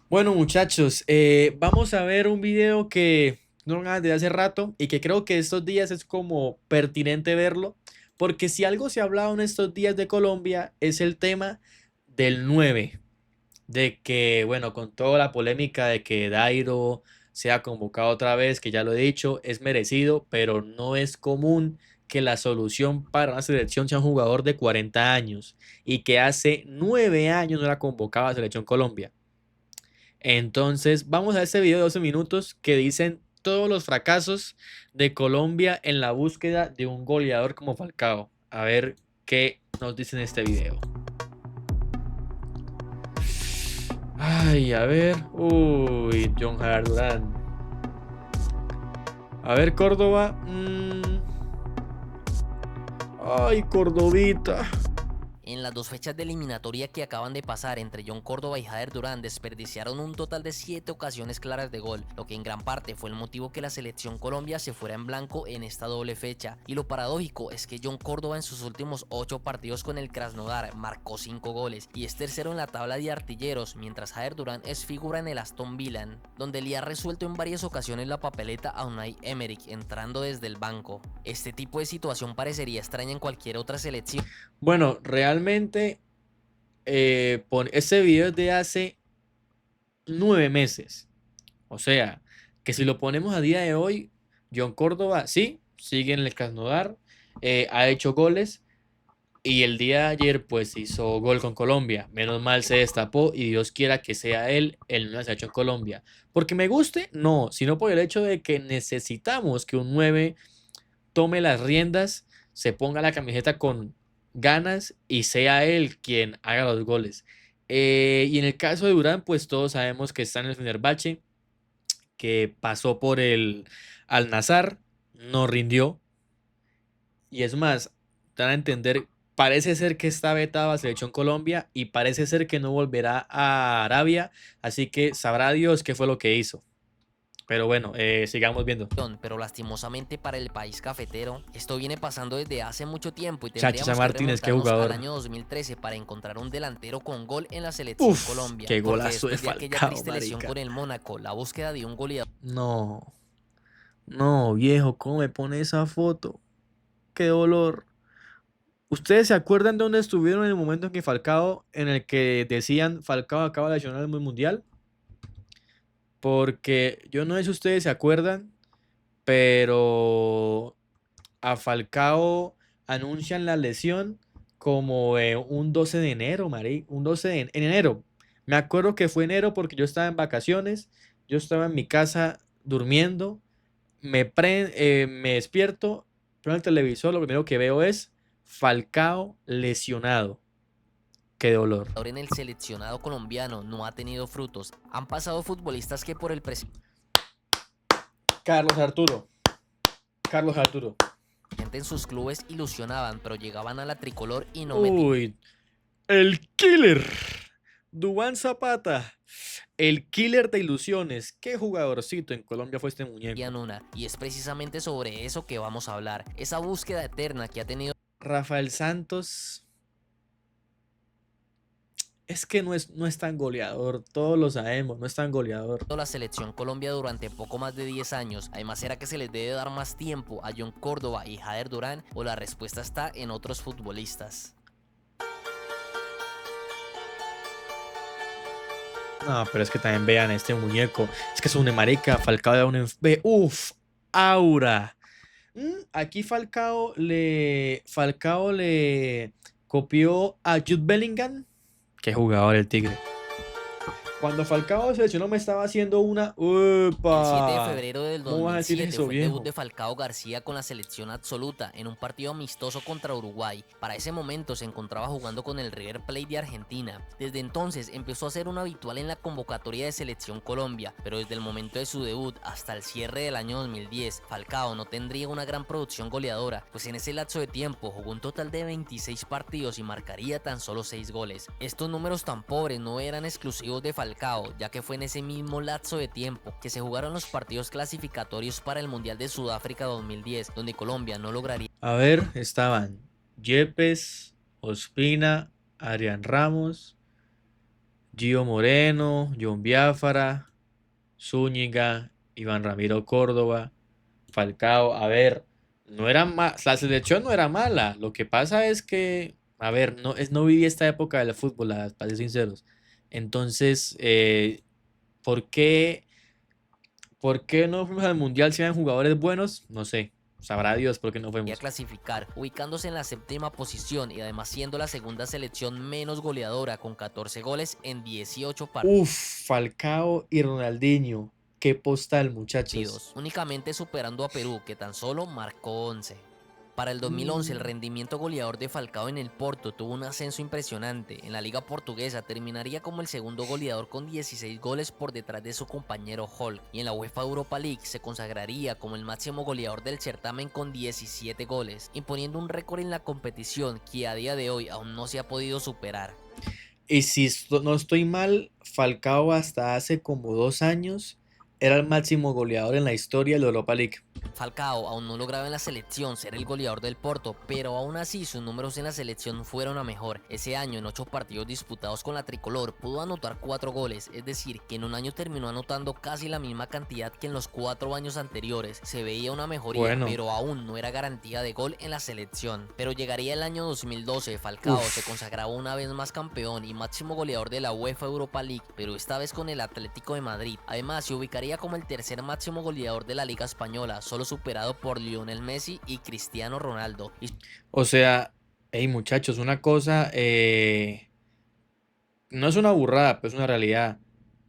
Bueno, muchachos, vamos a ver un video que no desde hace rato y que creo que estos días es como pertinente verlo, porque si algo se ha hablado en estos días de Colombia es el tema del 9, de que, bueno, con toda la polémica de que Dairo sea convocado otra vez, que ya lo he dicho, es merecido, pero no es común que la solución para una selección sea un jugador de 40 años y que hace 9 años no era convocado a la selección Colombia. Entonces, vamos a ese video de 12 minutos que dicen todos los fracasos de Colombia en la búsqueda de un goleador como Falcao. A ver qué nos dicen en este video. Ay, a ver. Uy, John Hardland. A ver, Córdoba. Ay, Cordovita. En las dos fechas de eliminatoria que acaban de pasar entre John Córdoba y Jader Durán desperdiciaron un total de 7 ocasiones claras de gol, lo que en gran parte fue el motivo que la selección Colombia se fuera en blanco en esta doble fecha. Y lo paradójico es que John Córdoba en sus últimos 8 partidos con el Krasnodar marcó 5 goles y es tercero en la tabla de artilleros, mientras Jader Durán es figura en el Aston Villa, donde le ha resuelto en varias ocasiones la papeleta a Unai Emery entrando desde el banco. Este tipo de situación parecería extraña en cualquier otra selección. Bueno, realmente ese video es de hace 9 meses. O sea, que si lo ponemos a día de hoy, John Córdoba sí, sigue en el Krasnodar, ha hecho goles y el día de ayer pues hizo gol con Colombia. Menos mal se destapó y Dios quiera que sea él el nuevo hecho en Colombia. Porque me guste, no, sino por el hecho de que necesitamos que un 9 tome las riendas, se ponga la camiseta con ganas y sea él quien haga los goles. Y en el caso de Durán, pues todos sabemos que está en el Fenerbahce, que pasó por el Al-Nassr, no rindió. Y es más, dan a entender, parece ser que está vetado a selección Colombia y parece ser que no volverá a Arabia. Así que sabrá Dios qué fue lo que hizo. Pero bueno, sigamos viendo. Pero lastimosamente para el país cafetero, esto viene pasando desde hace mucho tiempo y Chachicha tendríamos que Martínez, qué remontarnos al jugador. año 2013 para encontrar un delantero con gol en la selección Uf, Colombia, qué porque golazo de después de aquella Falcao, triste lesión marica. con el Mónaco, la búsqueda de un goleador No, no, viejo, ¿cómo me pone esa foto? Qué dolor. ¿Ustedes se acuerdan de dónde estuvieron en el momento en que Falcao, en el que decían Falcao acaba de lesionar el mundial? Porque yo no sé si ustedes se acuerdan, pero a Falcao anuncian la lesión como un 12 de enero, un 12 de en enero. Me acuerdo que fue enero porque yo estaba en vacaciones, yo estaba en mi casa durmiendo, me despierto, prendo el televisor, lo primero que veo es Falcao lesionado. Qué dolor. en el seleccionado colombiano no ha tenido frutos. Han pasado futbolistas que por el presente Carlos Arturo, Carlos Arturo. en sus clubes ilusionaban, pero llegaban a la tricolor y no metían Uy, el killer. Duván Zapata. El killer de ilusiones. Qué jugadorcito en Colombia fue este muñeco. una. Y es precisamente sobre eso que vamos a hablar. Esa búsqueda eterna que ha tenido Rafael Santos. Es que no es tan goleador. Todos lo sabemos. No es tan goleador. la selección Colombia durante poco más de 10 años. Además, ¿será que se les debe dar más tiempo a John Córdoba y Jader Durán? ¿O la respuesta está en otros futbolistas? No, pero es que también vean este muñeco. Es que es una marica. Falcao da un. Uf, aura. Aquí Falcao le copió a Jude Bellingham. Qué jugador el Tigre. Cuando Falcao se lesionó me estaba haciendo una. El 7 de ¡Upa! febrero del ¿Cómo vas a decir 2007 eso, fue el debut viejo? de Falcao García con la selección absoluta en un partido amistoso contra Uruguay. Para ese momento se encontraba jugando con el River Plate de Argentina. Desde entonces empezó a ser un habitual en la convocatoria de selección Colombia, pero desde el momento de su debut hasta el cierre del año 2010, Falcao no tendría una gran producción goleadora, pues en ese lapso de tiempo jugó un total de 26 partidos y marcaría tan solo 6 goles. Estos números tan pobres no eran exclusivos de Falcao, ya que fue en ese mismo lapso de tiempo que se jugaron los partidos clasificatorios para el Mundial de Sudáfrica 2010, donde Colombia no lograría A ver, estaban Yepes, Ospina, Adrián Ramos, Gio Moreno, John Biafara, Zúñiga, Iván Ramiro Córdoba, Falcao. A ver, no era la selección no era mala. Lo que pasa es que, a ver, no viví esta época del fútbol, para ser sinceros. Entonces, ¿por qué, por qué no fuimos al mundial si eran jugadores buenos? No sé. Sabrá Dios por qué no A fuimos. clasificar, ubicándose en la séptima posición y además siendo la segunda selección menos goleadora con 14 goles en 18 Uf, Falcao y Ronaldinho. Qué postal, muchachos. partidos, únicamente superando a Perú, que tan solo marcó 11. Para el 2011, el Mm. rendimiento goleador de Falcao en el Porto tuvo un ascenso impresionante. En la liga portuguesa terminaría como el segundo goleador con 16 goles por detrás de su compañero Hulk, y en la UEFA Europa League se consagraría como el máximo goleador del certamen con 17 goles, imponiendo un récord en la competición que a día de hoy aún no se ha podido superar. Y si no estoy mal, Falcao hasta hace como 2 años era el máximo goleador en la historia de la Europa League. Falcao aún no lograba en la selección ser el goleador del Porto, pero aún así sus números en la selección fueron a mejor. Ese año, en 8 partidos disputados con la tricolor, pudo anotar 4 goles, es decir, que en un año terminó anotando casi la misma cantidad que en los 4 años anteriores. Se veía una mejoría, Bueno, pero aún no era garantía de gol en la selección. Pero llegaría el año 2012, Falcao se uff. consagraba una vez más campeón y máximo goleador de la UEFA Europa League, pero esta vez con el Atlético de Madrid. Además, se ubicaría como el tercer máximo goleador de la Liga Española, solo superado por Lionel Messi y Cristiano Ronaldo. O sea, hey muchachos, una cosa, no es una burrada, pero es una realidad.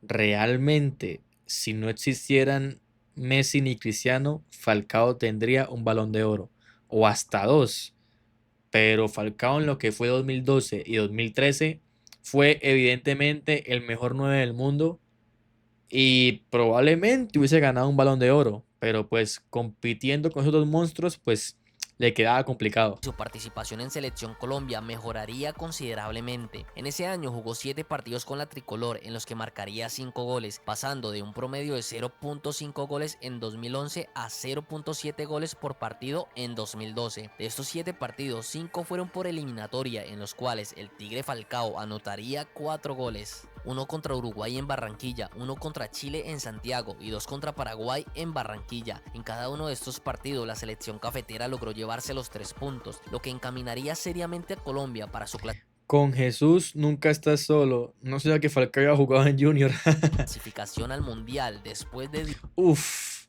Realmente, si no existieran Messi ni Cristiano, Falcao tendría un Balón de Oro o hasta dos. Pero Falcao en lo que fue 2012 y 2013 fue evidentemente el mejor 9 del mundo y probablemente hubiese ganado un Balón de Oro, pero pues compitiendo con esos dos monstruos, pues le quedaba complicado. Su participación en Selección Colombia mejoraría considerablemente. En ese año jugó 7 partidos con la tricolor en los que marcaría 5 goles, pasando de un promedio de 0.5 goles en 2011 a 0.7 goles por partido en 2012. De estos 7 partidos, 5 fueron por eliminatoria, en los cuales el Tigre Falcao anotaría 4 goles. Uno contra Uruguay en Barranquilla, uno contra Chile en Santiago y 2 contra Paraguay en Barranquilla. En cada uno de estos partidos la selección cafetera logró llevarse los 3 puntos, lo que encaminaría seriamente a Colombia para su Con Jesús nunca estás solo. No sé que Falcao haya jugado en Junior. clasificación al Mundial después de Uf.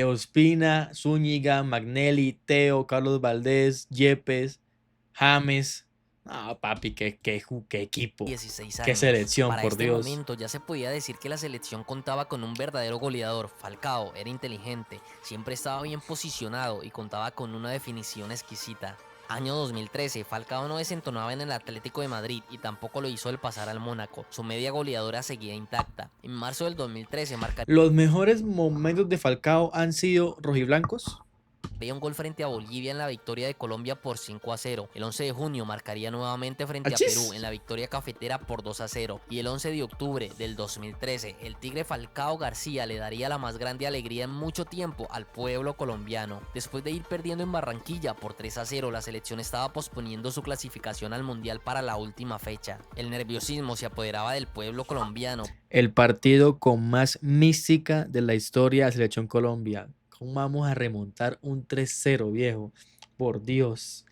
Ospina, Zúñiga, Magnelli, Teo, Carlos Valdés, Yepes, James. Ah, papi, qué equipo. 16 Qué años. selección, Para por este Dios. momento ya se podía decir que la selección contaba con un verdadero goleador. Falcao era inteligente, siempre estaba bien posicionado y contaba con una definición exquisita. Año 2013, Falcao no desentonaba en el Atlético de Madrid y tampoco lo hizo al pasar al Mónaco. Su media goleadora seguía intacta. En marzo del 2013 marcaría Los mejores momentos de Falcao han sido rojiblancos. un gol frente a Bolivia en la victoria de Colombia por 5-0. El 11 de junio marcaría nuevamente frente a Perú en ¡Achis! la victoria cafetera por 2-0. Y el 11 de octubre del 2013, el Tigre Falcao García le daría la más grande alegría en mucho tiempo al pueblo colombiano. Después de ir perdiendo en Barranquilla por 3-0, la selección estaba posponiendo su clasificación al Mundial para la última fecha. El nerviosismo se apoderaba del pueblo colombiano. El partido con más mística de la historia de la Selección Colombia. ¿Cómo vamos a remontar un 3-0, viejo? Por Dios,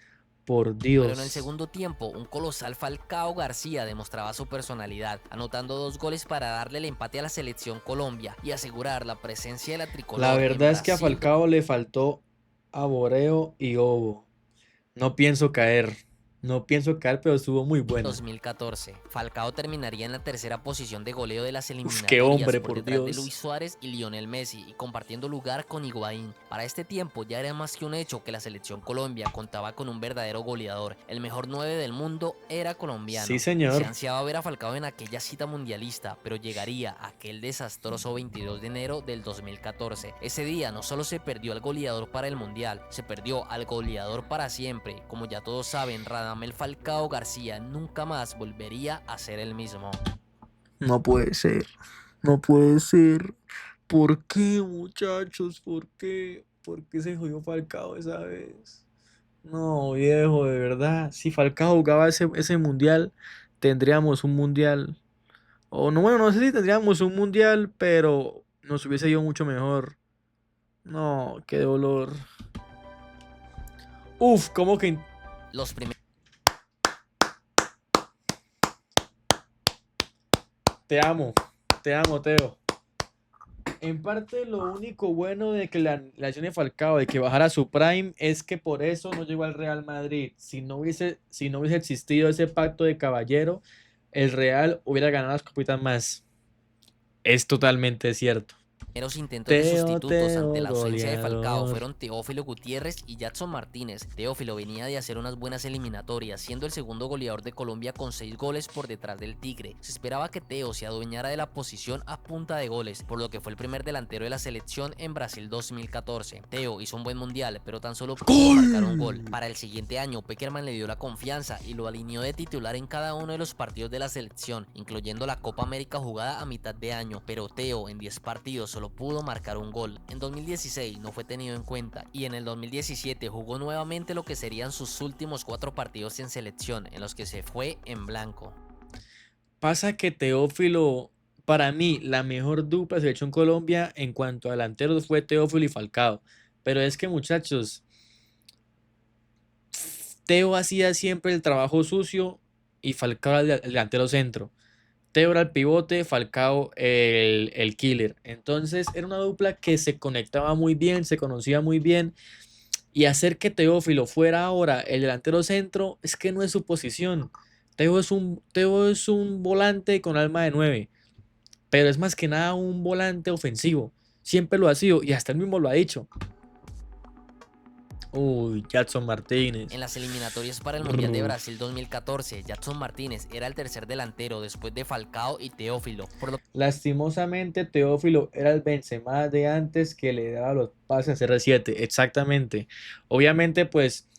por Pero en el Dios. segundo tiempo, un colosal Falcao García demostraba su personalidad, anotando 2 goles para darle el empate a la selección Colombia y asegurar la presencia de la La tricolor en verdad es que a Brasil Falcao le faltó a Boreo y Ovo. No pienso caer. No pienso caer, pero estuvo muy buena. 2014. Falcao terminaría en la tercera posición de goleo de las Uf, qué eliminatorias hombre, por por detrás de Luis Dios. Suárez y Lionel Messi y compartiendo lugar con Higuaín. Para este tiempo ya era más que un hecho que la selección Colombia contaba con un verdadero goleador. El mejor 9 del mundo era Sí, colombiano. Se señor. ansiaba ver a Falcao en aquella cita mundialista, pero llegaría aquel desastroso 22 de enero del 2014. Ese día no solo se perdió al goleador para el mundial, se perdió al goleador para siempre. Como ya todos saben, Radamel Falcao García nunca más volvería a ser el mismo. No puede ser. No puede ser. ¿Por qué, muchachos? ¿Por qué? ¿Por qué se jodió Falcao esa vez? No, viejo, de verdad. Si Falcao jugaba ese mundial, tendríamos un mundial. O no, bueno, no sé si tendríamos un mundial, pero nos hubiese ido mucho mejor. No, qué dolor. Uf, ¿cómo que? Los primeros Te amo, Teo. En parte lo único bueno de que la lesión de Falcao, de que bajara su prime, es que por eso no llegó al Real Madrid. Si no hubiese existido ese pacto de caballero, el Real hubiera ganado las copitas más. Es totalmente cierto. intentos de Teo, sustitutos ante Teo, la ausencia de Falcao goleador. fueron Teófilo Gutiérrez y Jadson Martínez. Teófilo venía de hacer unas buenas eliminatorias, siendo el segundo goleador de Colombia con 6 goles por detrás del Tigre. Se esperaba que Teo se adueñara de la posición a punta de goles, por lo que fue el primer delantero de la selección en Brasil 2014. Teo hizo un buen mundial, pero tan solo pudo marcar un gol. Para el siguiente año, Pekerman le dio la confianza y lo alineó de titular en cada uno de los partidos de la selección, incluyendo la Copa América jugada a mitad de año, pero Teo en 10 partidos solo pudo marcar un gol. En 2016 no fue tenido en cuenta y en el 2017 jugó nuevamente lo que serían sus últimos 4 partidos en selección, en los que se fue en blanco. Pasa que Teófilo, para mí, la mejor dupla se ha hecho en Colombia en cuanto a delanteros fue Teófilo y Falcao. Pero es que, muchachos, Teo hacía siempre el trabajo sucio y Falcao era el delantero centro. Teo era el pivote, Falcao el killer. Entonces era una dupla que se conectaba muy bien, se conocía muy bien. Y hacer que Teófilo fuera ahora el delantero centro es que no es su posición. Teo es un volante con alma de 9, pero es más que nada un volante ofensivo. Siempre lo ha sido y hasta él mismo lo ha dicho. Uy, Jadson Martínez. En las eliminatorias para el Mundial de Brasil 2014, Jadson Martínez era el tercer delantero después de Falcao y Teófilo, por lo Lastimosamente, Teófilo era el Benzema de antes que le daba los pases a CR7. Exactamente. Obviamente, pues,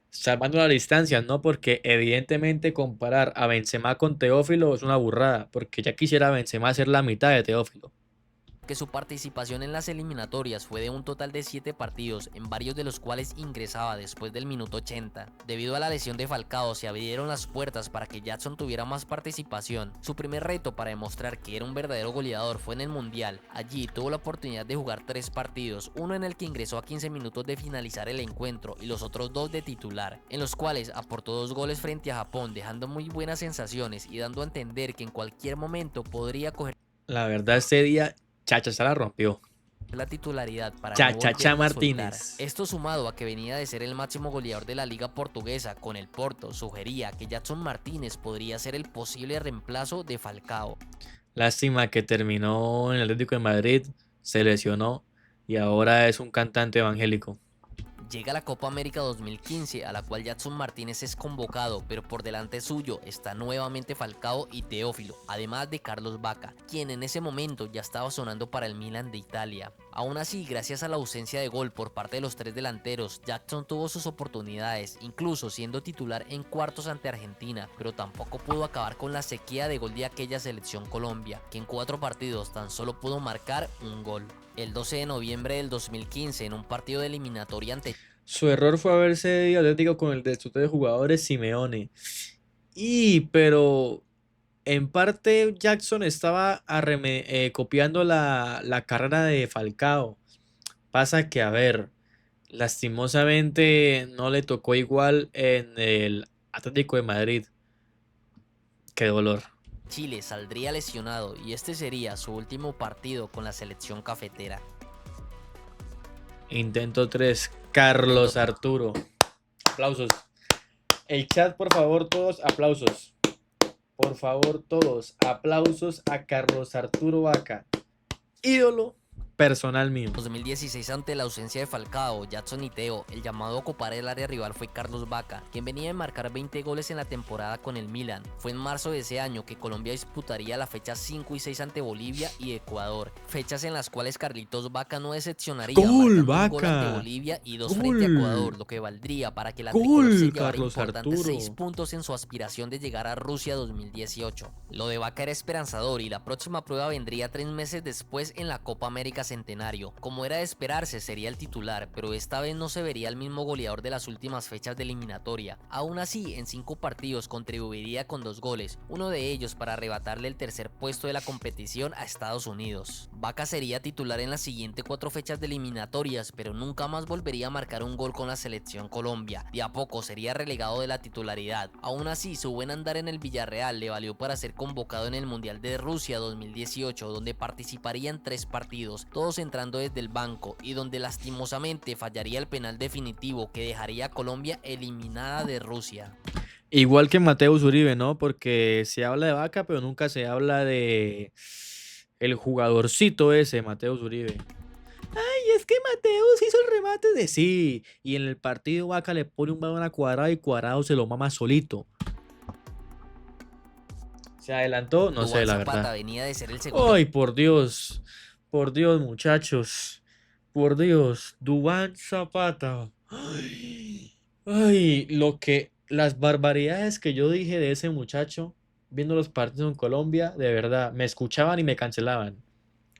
salvando las distancias, ¿no? Porque evidentemente comparar a Benzema con Teófilo es una burrada, porque ya quisiera Benzema ser la mitad de Teófilo. que su participación en las eliminatorias fue de un total de 7 partidos, en varios de los cuales ingresaba después del minuto 80. Debido a la lesión de Falcao se abrieron las puertas para que Jadson tuviera más participación. Su primer reto para demostrar que era un verdadero goleador fue en el Mundial. Allí tuvo la oportunidad de jugar 3 partidos, uno en el que ingresó a 15 minutos de finalizar el encuentro y los otros 2 de titular, en los cuales aportó 2 goles frente a Japón, dejando muy buenas sensaciones y dando a entender que en cualquier momento podría coger La verdad, ese día Chacha se la rompió. la titularidad para no Chachacha volverla a soltar. Martínez. Esto sumado a que venía de ser el máximo goleador de la liga portuguesa con el Porto, sugería que Jadson Martínez podría ser el posible reemplazo de Falcao. Lástima que terminó en el Atlético de Madrid, se lesionó y ahora es un cantante evangélico. Llega la Copa América 2015, a la cual Jadson Martínez es convocado, pero por delante suyo está nuevamente Falcao y Teófilo, además de Carlos Vaca, quien en ese momento ya estaba sonando para el Milan de Italia. Aún así, gracias a la ausencia de gol por parte de los 3 delanteros, Jadson tuvo sus oportunidades, incluso siendo titular en cuartos ante Argentina, pero tampoco pudo acabar con la sequía de gol de aquella selección Colombia, que en 4 partidos tan solo pudo marcar un gol. El 12 de noviembre del 2015, en un partido de eliminatoria ante Su error fue haberse ido Atlético con el destructor de jugadores Simeone. Pero en parte Jackson estaba copiando la carrera de Falcao. Pasa que, a ver, lastimosamente no le tocó igual en el Atlético de Madrid. Qué dolor. Chile saldría lesionado y este sería su último partido con la selección cafetera. Intento 3, Carlos Arturo. Aplausos. El chat, por favor, todos, aplausos. Por favor, todos, aplausos a Carlos Arturo Vaca. Ídolo personal mío. 2016, ante la ausencia de Falcao, Jadson y Teo, el llamado a ocupar el área rival fue Carlos Vaca, quien venía de marcar 20 goles en la temporada con el Milan. Fue en marzo de ese año que Colombia disputaría la fecha 5 y 6 ante Bolivia y Ecuador, fechas en las cuales Carlitos Vaca no decepcionaría, ¡Gol, marcando un gol ante Vaca! Bolivia y 2 ¡Gol! frente a Ecuador, lo que valdría para que la tricolor se ¡Gol, llevara Carlos importantes Arturo! 6 puntos en su aspiración de llegar a Rusia 2018. Lo de Vaca era esperanzador y la próxima prueba vendría 3 meses después en la Copa América Centenario. Como era de esperarse, sería el titular, pero esta vez no se vería el mismo goleador de las últimas fechas de eliminatoria. Aún así, en 5 partidos contribuiría con 2 goles, uno de ellos para arrebatarle el tercer puesto de la competición a Estados Unidos. Vaca sería titular en las siguientes 4 fechas de eliminatorias, pero nunca más volvería a marcar un gol con la selección Colombia. De a poco sería relegado de la titularidad. Aún así, su buen andar en el Villarreal le valió para ser convocado en el Mundial de Rusia 2018, donde participaría en 3 partidos, todos entrando desde el banco, y donde lastimosamente fallaría el penal definitivo que dejaría a Colombia eliminada de Rusia. Igual que Mateus Uribe, ¿no? Porque se habla de Vaca, pero nunca se habla de el jugadorcito ese, Mateus Uribe. Ay, es que Mateus hizo el remate de sí. Y en el partido Vaca le pone un balón a Cuadrado y Cuadrado se lo mama solito. ¿Se adelantó? No sé, Duván la Zapata verdad. venía de ser el segundo. Ay, por Dios, muchachos. Por Dios, Duván Zapata. Ay, las barbaridades que yo dije de ese muchacho viendo los partidos en Colombia, de verdad, me escuchaban y me cancelaban.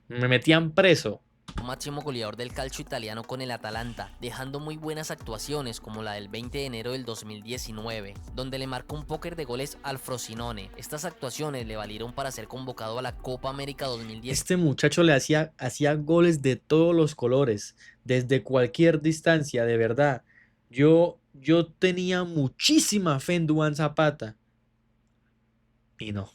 Me metían preso. Máximo goleador del calcio italiano con el Atalanta, dejando muy buenas actuaciones como la del 20 de enero del 2019, donde le marcó un póker de goles al Frosinone. Estas actuaciones le valieron para ser convocado a la Copa América 2010. Este muchacho le hacía goles de todos los colores, desde cualquier distancia, de verdad. Yo tenía muchísima fe en Duván Zapata. Y no.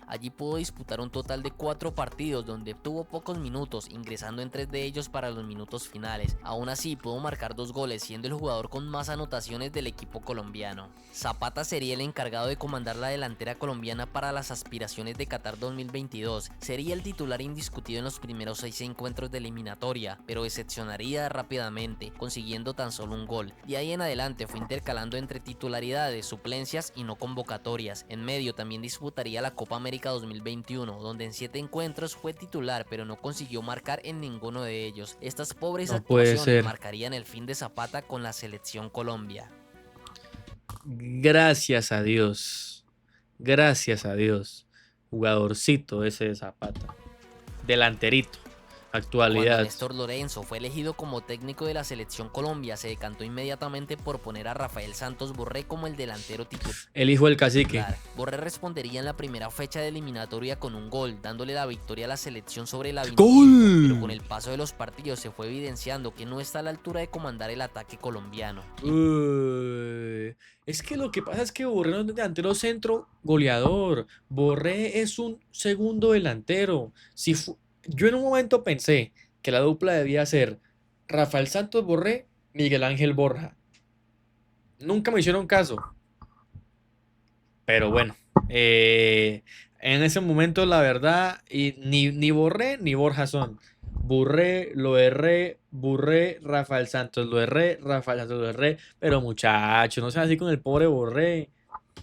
Allí pudo disputar un total de 4 partidos donde tuvo pocos minutos, ingresando en 3 de ellos para los minutos finales. Aún así pudo marcar 2 goles, siendo el jugador con más anotaciones del equipo colombiano. Zapata sería el encargado de comandar la delantera colombiana para las aspiraciones de Qatar 2022. Sería el titular indiscutido en los primeros 6 encuentros de eliminatoria, pero decepcionaría rápidamente, consiguiendo tan solo un gol. De ahí en adelante fue intercalando entre titularidades, suplencias y no convocatorias. En medio también disputaría la Copa América 2021, donde en 7 encuentros fue titular, pero no consiguió marcar en ninguno de ellos. Estas pobres No puede actuaciones ser. marcarían el fin de Zapata con la selección Colombia. Gracias a Dios. Gracias a Dios. Jugadorcito ese de Zapata. Delanterito. Cuando Actualidad. Néstor Lorenzo fue elegido como técnico de la selección Colombia, se decantó inmediatamente por poner a Rafael Santos Borré como el delantero titular. El hijo del cacique. Borré respondería en la primera fecha de eliminatoria con un gol, dándole la victoria a la selección sobre la ¡Gol! pero con el paso de los partidos se fue evidenciando que no está a la altura de comandar el ataque colombiano. Es que lo que pasa es que Borré no es un delantero centro goleador. Borré es un segundo delantero. Yo en un momento pensé que la dupla debía ser Rafael Santos Borré, Miguel Ángel Borja. Nunca me hicieron caso. Pero bueno, en ese momento la verdad, y ni Borré ni Borja son. Burré, Rafael Santos, Rafael Santos, lo erré. Pero muchachos, no sean así con el pobre Borré.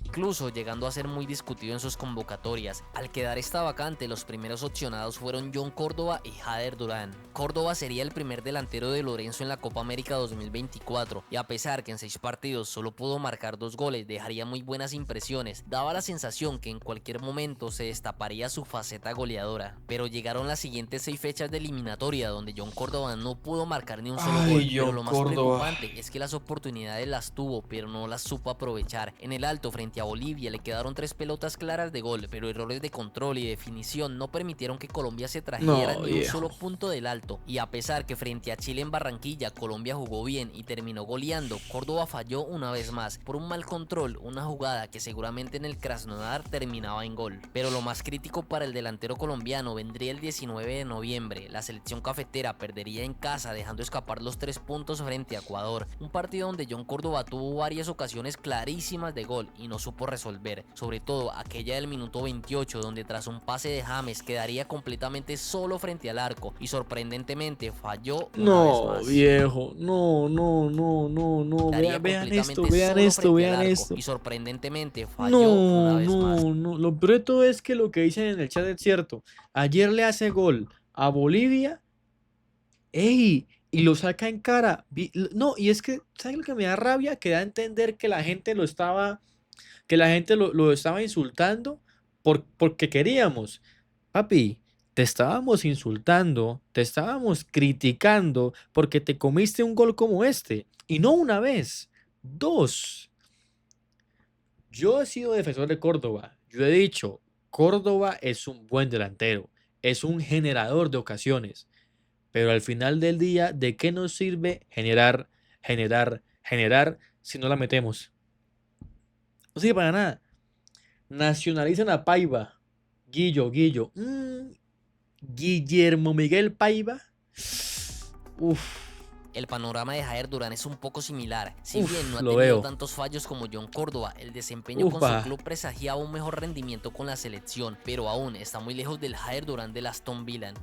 Incluso llegando a ser muy discutido en sus convocatorias. Al quedar esta vacante, los primeros opcionados fueron John Córdoba y Jader Durán. Córdoba sería el primer delantero de Lorenzo en la Copa América 2024, y a pesar que en 6 partidos solo pudo marcar 2 goles, dejaría muy buenas impresiones. Daba la sensación que en cualquier momento se destaparía su faceta goleadora. Pero llegaron las siguientes 6 fechas de eliminatoria, donde John Córdoba no pudo marcar ni un solo gol. Pero lo más preocupante es que las oportunidades las tuvo, pero no las supo aprovechar. En el alto, frente a Bolivia, le quedaron 3 pelotas claras de gol, pero errores de control y definición no permitieron que Colombia se trajera ni un solo punto del alto. Y a pesar que frente a Chile en Barranquilla Colombia jugó bien y terminó goleando, Córdoba falló una vez más por un mal control, una jugada que seguramente en el Krasnodar terminaba en gol. Pero lo más crítico para el delantero colombiano vendría el 19 de noviembre. La selección cafetera perdería en casa, dejando escapar los 3 puntos frente a Ecuador, un partido donde John Córdoba tuvo varias ocasiones clarísimas de gol y no supo resolver, sobre todo aquella del minuto 28, donde tras un pase de James quedaría completamente solo frente al arco y sorprendentemente falló una vez más. Viejo, no. Vean esto. Y sorprendentemente falló una vez más. No. Lo peor de todo es que lo que dicen en el chat es cierto. Ayer le hace gol a Bolivia. ¡Ey! Y lo saca en cara. No, y es que, ¿sabes lo que me da rabia? Que da a entender que la gente lo estaba insultando porque queríamos. Papi, te estábamos insultando, te estábamos criticando porque te comiste un gol como este. Y no una vez, dos. Yo he sido defensor de Córdoba. Yo he dicho, Córdoba es un buen delantero, es un generador de ocasiones. Pero al final del día, ¿de qué nos sirve generar si no la metemos? No sirve para nada. Nacionalizan a Paiva. Guillo. Guillermo Miguel Paiva. Uf, El panorama de Jair Durán es un poco similar. Si bien no ha lo tenido veo. tantos fallos como John Córdoba, el desempeño con su Ufa. club presagiaba un mejor rendimiento con la selección, pero aún está muy lejos del Jair Durán del Aston Villa.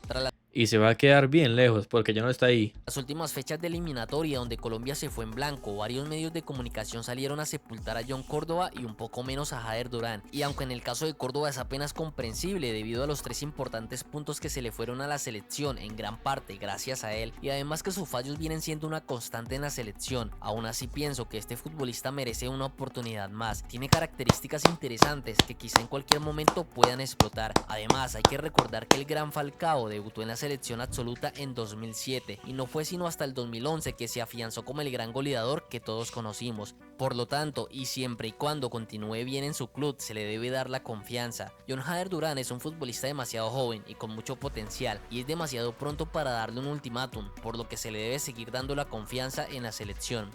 Tras Y se va a quedar bien lejos porque ya no está ahí. las últimas fechas de eliminatoria donde Colombia se fue en blanco, varios medios de comunicación salieron a sepultar a John Córdoba y un poco menos a Jair Durán. Y aunque en el caso de Córdoba es apenas comprensible debido a los 3 importantes puntos que se le fueron a la selección, en gran parte gracias a él, y además que sus fallos vienen siendo una constante en la selección, aún así pienso que este futbolista merece una oportunidad más. Tiene características interesantes que quizá en cualquier momento puedan explotar. Además, hay que recordar que el gran Falcao debutó en la selección absoluta en 2007 y no fue sino hasta el 2011 que se afianzó como el gran goleador que todos conocimos. Por lo tanto, y siempre y cuando continúe bien en su club, se le debe dar la confianza. John Jader Durán es un futbolista demasiado joven y con mucho potencial, y es demasiado pronto para darle un ultimátum, por lo que se le debe seguir dando la confianza en la selección.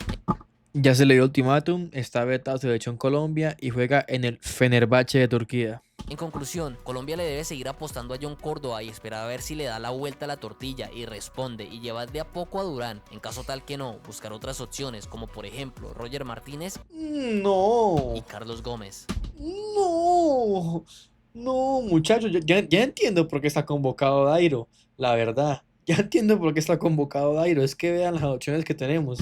Ya se le dio ultimátum, está vetado, se lo echó en Colombia y juega en el Fenerbahce de Turquía. En conclusión, Colombia le debe seguir apostando a John Córdoba y esperar a ver si le da la vuelta a la tortilla y responde, y llevar de a poco a Durán. En caso tal que no, buscar otras opciones como por ejemplo Roger Martínez y No, Carlos Gómez. no, no, muchachos, ya entiendo por qué está convocado Dairo, la verdad. Ya entiendo por qué está convocado Dairo, es que vean las opciones que tenemos.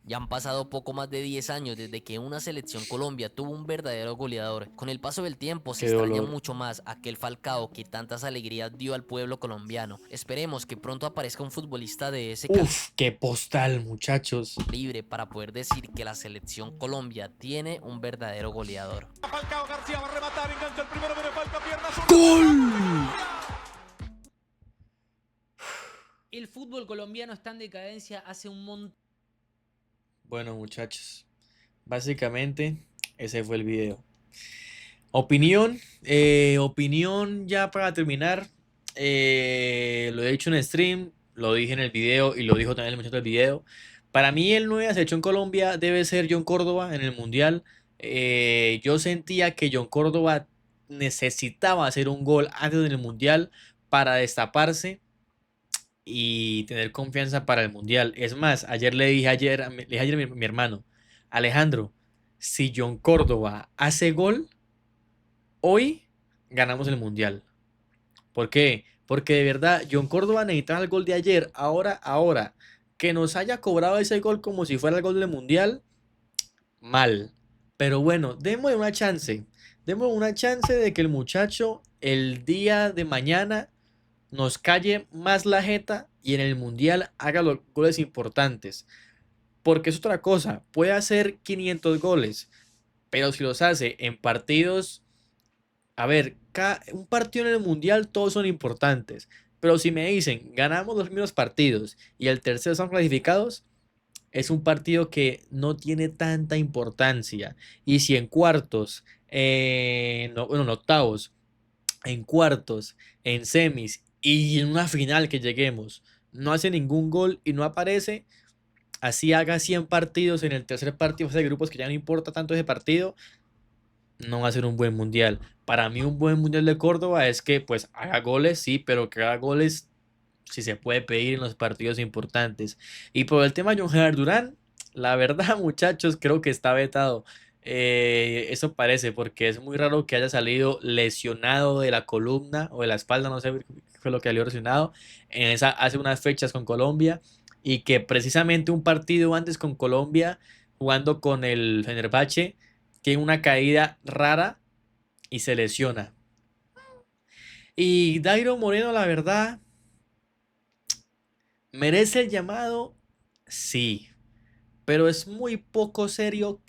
Ya han pasado poco más de 10 años desde que una selección Colombia tuvo un verdadero goleador. Con el paso del tiempo se Qué extraña dolor. mucho más aquel Falcao que tantas alegrías dio al pueblo colombiano. Esperemos que pronto aparezca un futbolista de ese Uf, qué postal, muchachos. calibre para poder decir que la selección Colombia tiene un verdadero goleador. Falcao García va a rematar, engancha el primero, viene Falcao, pierna zurda. ¡Gol! El fútbol colombiano está en decadencia hace un montón. Bueno, muchachos, básicamente ese fue el video. Opinión ya para terminar. Lo he dicho en stream, lo dije en el video y lo dijo también el muchacho del video. Para mí el 9 selección Colombia debe ser John Córdoba en el Mundial. Yo sentía que John Córdoba necesitaba hacer un gol antes del Mundial para destaparse y tener confianza para el Mundial. Es más, ayer le dije ayer a mi hermano, Alejandro, si John Córdoba hace gol, hoy ganamos el Mundial. ¿Por qué? Porque de verdad, John Córdoba necesitaba el gol de ayer, ahora. Que nos haya cobrado ese gol como si fuera el gol del Mundial, mal. Pero bueno, démosle una chance. Démosle una chance de que el muchacho el día de mañana nos calle más la jeta y en el Mundial haga los goles importantes. Porque es otra cosa, puede hacer 500 goles, pero si los hace en partidos, a ver, un partido en el Mundial todos son importantes, pero si me dicen ganamos los mismos partidos y el tercero son clasificados, es un partido que no tiene tanta importancia. Y si en cuartos, no, bueno, en octavos, en cuartos, en semis y en una final que lleguemos, no hace ningún gol y no aparece, así haga 100 partidos en el tercer partido de grupos que ya no importa tanto ese partido, no va a ser un buen mundial. Para mí un buen mundial de Córdoba es que pues haga goles, sí, pero que haga goles si se puede pedir en los partidos importantes. Y por el tema de John Gerard Durán, la verdad muchachos, creo que está vetado. Eso parece, porque es muy raro que haya salido lesionado de la columna o de la espalda, no sé qué fue lo que salió lesionado en esa, hace unas fechas con Colombia y que precisamente un partido antes con Colombia, jugando con el Fenerbahce, tiene una caída rara y se lesiona. Y Dairo Moreno, la verdad, ¿merece el llamado? Sí, pero es muy poco serio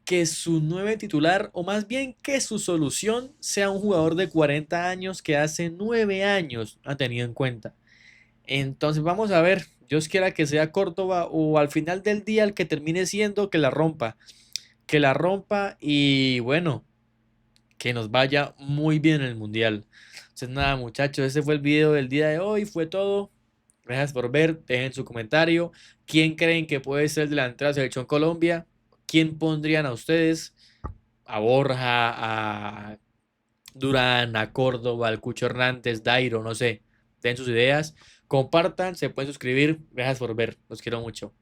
que su 9 titular, o más bien que su solución, sea un jugador de 40 años que hace 9 años ha tenido en cuenta. Entonces vamos a ver, Dios quiera que sea Córdoba o al final del día el que termine siendo que la rompa y bueno, que nos vaya muy bien en el mundial. Entonces nada muchachos, ese fue el video del día de hoy, fue todo. Gracias por ver, dejen su comentario. ¿Quién creen que puede ser el delantero de la selección Colombia? ¿Quién pondrían a ustedes? A Borja, a Durán, a Córdoba, al Cucho Hernández, Dairo, no sé. Den sus ideas, compartan, se pueden suscribir. Gracias por ver, los quiero mucho.